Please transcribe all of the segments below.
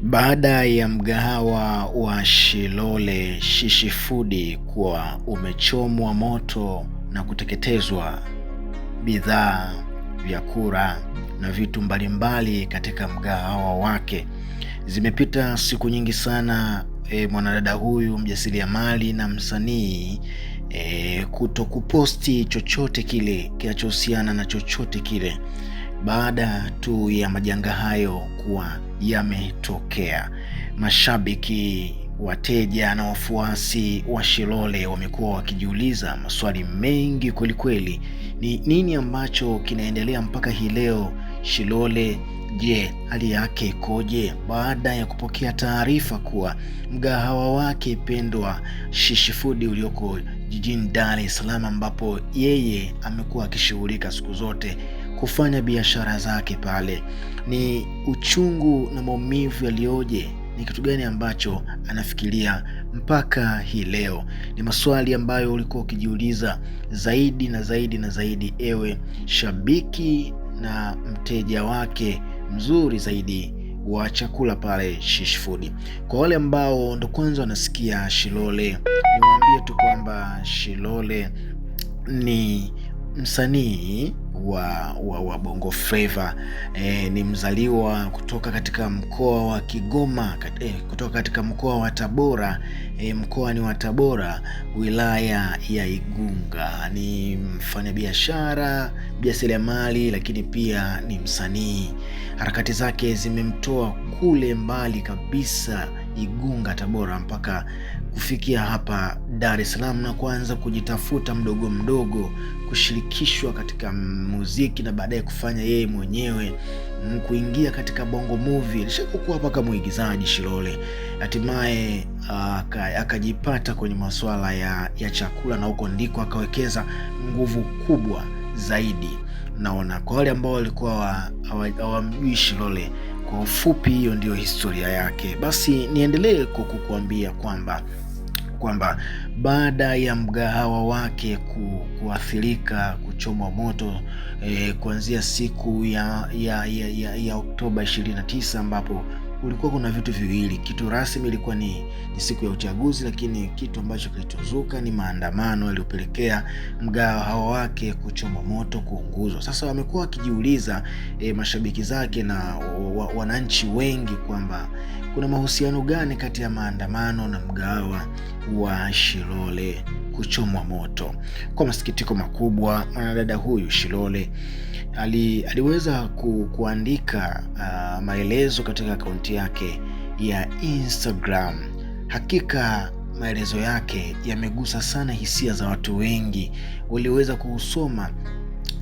Baada ya mgahawa wa Shilole Shishi Food kuwa umechomwa moto na kuteketezwa bidhaa, vyakula na vitu mbalimbali katika mgahawa wake, zimepita siku nyingi sana. Mwanadada huyu mjasiriamali na msanii kutokuposti chochote kile kinachohusiana na chochote kile baada tu ya majanga hayo kuwa yametokea. Mashabiki, wateja na wafuasi wa Shilole wamekuwa wakijiuliza maswali mengi kwelikweli. Ni nini ambacho kinaendelea mpaka hii leo? Shilole, je, hali yake ikoje baada ya kupokea taarifa kuwa mgahawa wake pendwa Shishi Food ulioko jijini Dar es Salaam, ambapo yeye amekuwa akishughulika siku zote kufanya biashara zake pale, ni uchungu na maumivu yalioje? Ni kitu gani ambacho anafikiria mpaka hii leo? Ni maswali ambayo ulikuwa ukijiuliza zaidi na zaidi na zaidi, ewe shabiki na mteja wake mzuri zaidi wa chakula pale Shishi Food. Kwa wale ambao ndo kwanza wanasikia Shilole, niwaambie tu kwamba Shilole ni msanii wa Bongo Flava. Ni mzaliwa kutoka katika mkoa wa Kigoma, kutoka katika mkoa wa Tabora. Mkoa ni wa Tabora, wilaya ya Igunga. Ni mfanyabiashara, mjasiriamali, lakini pia ni msanii. Harakati zake zimemtoa kule mbali kabisa Igunga, Tabora, mpaka kufikia hapa Dar es Salaam na kuanza kujitafuta mdogo mdogo, kushirikishwa katika muziki na baadaye kufanya yeye mwenyewe kuingia katika Bongo Movie. Alishakuwa hapa kama mwigizaji Shilole, hatimaye akajipata kwenye masuala ya chakula, na huko ndiko akawekeza nguvu kubwa zaidi. Naona kwa wale ambao walikuwa hawamjui Shilole, kwa ufupi hiyo ndio historia yake. Basi niendelee kukuambia kwamba baada ya mgahawa wake kuathirika, kuchomwa moto kuanzia siku ya Oktoba 29, ambapo kulikuwa kuna vitu viwili. Kitu rasmi ilikuwa ni siku ya uchaguzi, lakini kitu ambacho kilichozuka ni maandamano yaliyopelekea mgahawa wake kuchomwa moto, kuunguzwa. Sasa wamekuwa wakijiuliza mashabiki zake na wananchi wengi kwamba kuna mahusiano gani kati ya maandamano na mgahawa wa Shilole kuchomwa moto. Kwa masikitiko makubwa, mwanadada huyu Shilole aliweza kuandika maelezo katika akaunti yake ya Instagram. Hakika maelezo yake yamegusa sana hisia za watu wengi walioweza kuusoma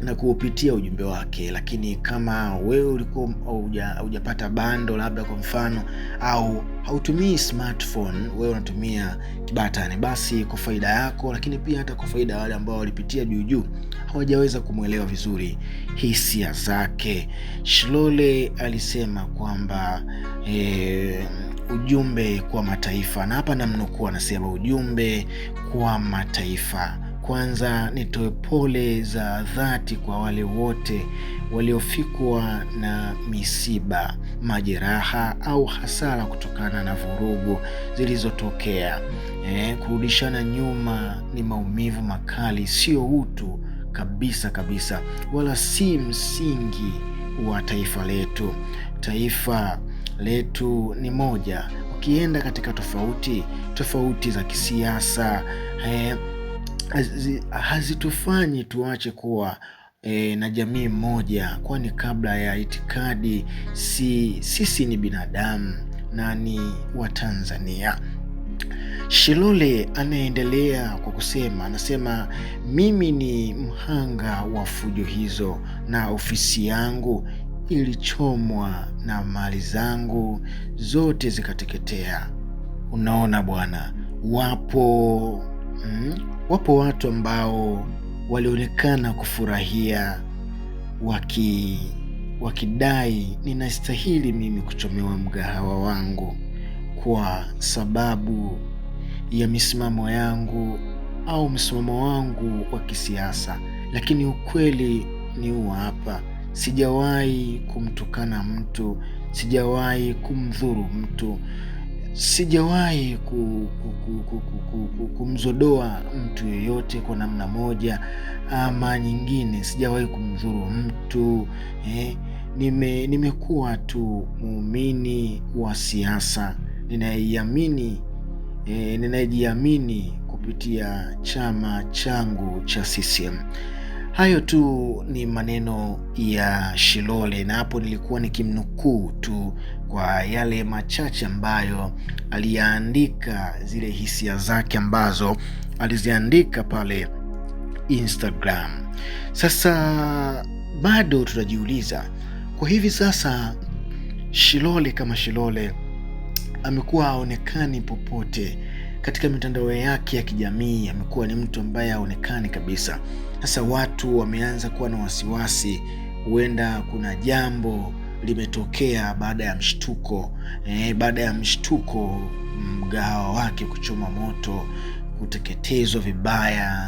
na kuupitia ujumbe wake. Lakini kama wewe ulikuwa hujapata bando, labda kwa mfano, au hautumii smartphone, wewe unatumia kibatani, basi kwa faida yako, lakini pia hata kwa faida wale ambao walipitia juu hawajaweza kumuelewa vizuri hisia zake, Shilole alisema kwamba ujumbe kwa mataifa, na hapa namnukuu, anasema ujumbe kwa mataifa. Kwanza nitoe pole za dhati kwa wale wote waliofikwa na misiba, majeraha au hasara kutokana na vurugu zilizotokea. Kurudishana nyuma ni maumivu makali, sio utu kabisa, wala si msingi wa taifa letu. Taifa letu ni moja. Ukienda katika tofauti za kisiasa hazitufanyi tuache kuwa na jamii moja, kwani kabla ya itikadi sisi ni binadamu na ni wa Tanzania. Shilole anaendelea kwa kusema, anasema mimi ni mhanga wa fujo hizo, na ofisi yangu ilichomwa na mali zangu zote zikateketea. Unaona bwana, wapo watu ambao walionekana kufurahia wakidai ninastahili mimi kuchomewa mgahawa wangu kwa sababu ya misimamo yangu au msimamo wangu wa kisiasa. Lakini ukweli ni huu hapa, sijawahi kumtukana mtu, sijawahi kumdhuru mtu, sijawahi kumzodoa mtu yeyote kwa namna moja ama nyingine, sijawahi kumdhuru mtu. Nimekuwa tu muumini wa siasa, ninayejiamini kupitia chama changu cha CCM. Hayo tu ni maneno ya Shilole, na hapo nilikuwa nikimnukuu tu kwa yale machache ambayo aliandika, zile hisia zake ambazo aliziandika pale Instagram. Sasa bado tutajiuliza, kwa hivi sasa Shilole kama Shilole amekuwa haonekani popote katika mitandao yake ya kijamii, amekuwa ni mtu ambaye haonekani kabisa. Sasa watu wameanza kuwa na wasiwasi, huenda kuna jambo limetokea baada ya mshtuko, mgahawa wake kuchoma moto, kuteketezwa vibaya,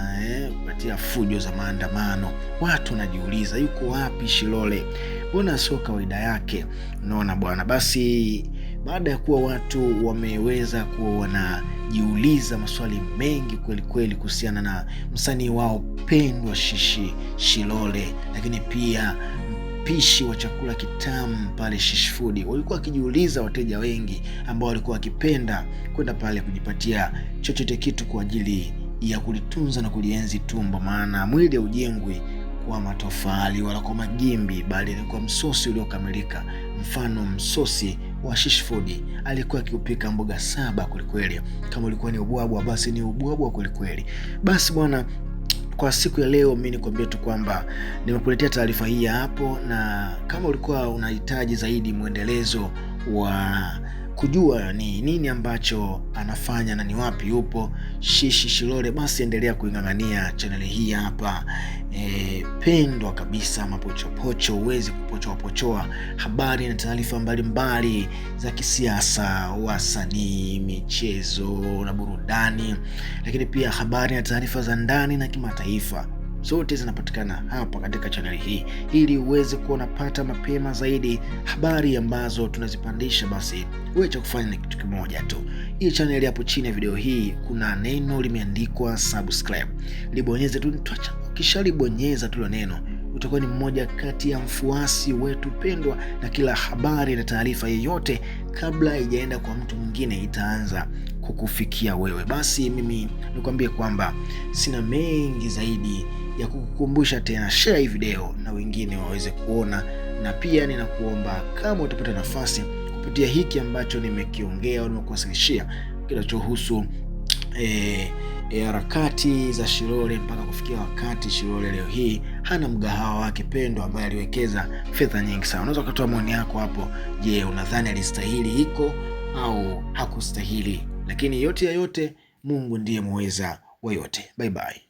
kupatia fujo za maandamano. Watu wanajiuliza, yuko wapi Shilole? Mbona sio kawaida yake? Unaona bwana. Basi baada ya kuwa watu wameweza kuwa wanajiuliza maswali mengi kweli kweli kuhusiana na msanii wao pendwa Shishi Shilole, lakini pia mpishi wa chakula kitamu pale Shish Food, walikuwa wakijiuliza, wateja wengi ambao walikuwa wakipenda kwenda pale kujipatia chochote kitu kwa ajili ya kulitunza na kulienzi tumbo, maana mwili haujengwi kwa matofali wala kwa magimbi, bali ni kwa msosi uliokamilika. Mfano msosi wa Shish Food alikuwa akiupika mboga 7 kwelikweli. Kama ulikuwa ni ubwabwa, basi ni ubwabwa kwelikweli. Basi bwana, kwa siku ya leo mimi nikwambia tu kwamba nimekuletea taarifa hii hapo, na kama ulikuwa unahitaji zaidi mwendelezo wa kujua ni nini ambacho anafanya na ni wapi yupo Shishi Shilole, basi endelea kuingangania channel hii hapa pendwa kabisa, Mapochopocho. Uwezi kupochoa habari na taarifa mbalimbali za kisiasa, wasanii, michezo na burudani, lakini pia habari na taarifa za ndani na kimataifa. Zote zinapatikana hapa katika channel hii, ili uweze kuwa unapata mapema zaidi habari ambazo tunazipandisha. Basi wewe cha kufanya ni kitu kimoja tu. Hii channel hapo chini ya video hii kuna neno limeandikwa subscribe, libonyeze tu. Kisha libonyeza tu neno, utakuwa ni mmoja kati ya mfuasi wetu pendwa, na kila habari na taarifa yoyote kabla haijaenda kwa mtu mwingine itaanza kukufikia wewe. Basi mimi nikwambie kwamba sina mengi zaidi ya kukukumbusha tena, share hii video na wengine waweze kuona, na pia ninakuomba kama utapata nafasi kupitia hiki ambacho nimekiongea au nimekuwasilishia kinachohusu harakati za Shilole mpaka kufikia wakati Shilole leo hii hana mgahawa wake pendwa ambaye aliwekeza fedha nyingi sana. Unaweza kutoa maoni yako hapo. Je, unadhani alistahili hiko au hakustahili? Lakini yote ya yote, Mungu ndiye muweza wa yote. Bye bye.